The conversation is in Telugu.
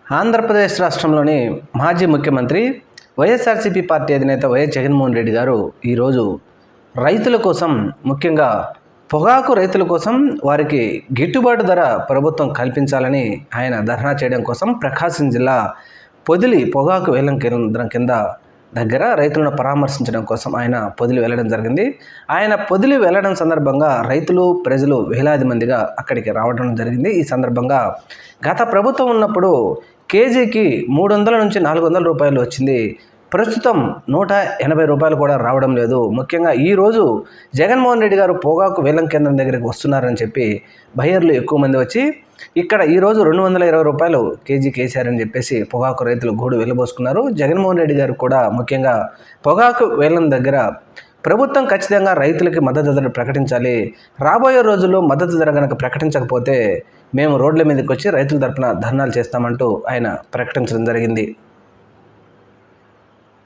ఆంధ్రప్రదేశ్ రాష్ట్రంలోని మాజీ ముఖ్యమంత్రి వైఎస్ఆర్సీపీ పార్టీ అధినేత వైఎస్ జగన్మోహన్ రెడ్డి గారు ఈరోజు రైతుల కోసం, ముఖ్యంగా పొగాకు రైతుల కోసం వారికి గిట్టుబాటు ధర ప్రభుత్వం కల్పించాలని ఆయన ధర్నా చేయడం కోసం ప్రకాశం జిల్లా పొదిలి పొగాకు వేలం కేంద్రం కింద దగ్గర రైతులను పరామర్శించడం కోసం ఆయన పొదిలి వెళ్ళడం జరిగింది. ఆయన పొదిలి వెళ్ళడం సందర్భంగా రైతులు, ప్రజలు వేలాది మందిగా అక్కడికి రావడం జరిగింది. ఈ సందర్భంగా గత ప్రభుత్వం ఉన్నప్పుడు కేజీకి 300 నుంచి 400 రూపాయలు వచ్చింది. ప్రస్తుతం 180 రూపాయలు కూడా రావడం లేదు. ముఖ్యంగా ఈరోజు జగన్మోహన్ రెడ్డి గారు పొగాకు వేలం కేంద్రం దగ్గరికి వస్తున్నారని చెప్పి బయ్యర్లు ఎక్కువ మంది వచ్చి ఇక్కడ ఈరోజు 220 రూపాయలు కేజీకి వేశారని చెప్పేసి పొగాకు రైతులు గూడు వెళ్ళబోసుకున్నారు. జగన్మోహన్ రెడ్డి గారు కూడా ముఖ్యంగా పొగాకు వేలం దగ్గర ప్రభుత్వం ఖచ్చితంగా రైతులకి మద్దతు ధర ప్రకటించాలి, రాబోయే రోజుల్లో మద్దతు ధర కనుక ప్రకటించకపోతే మేము రోడ్ల మీదకి వచ్చి రైతుల తరపున ధర్నాలు చేస్తామంటూ ఆయన ప్రకటించడం జరిగింది.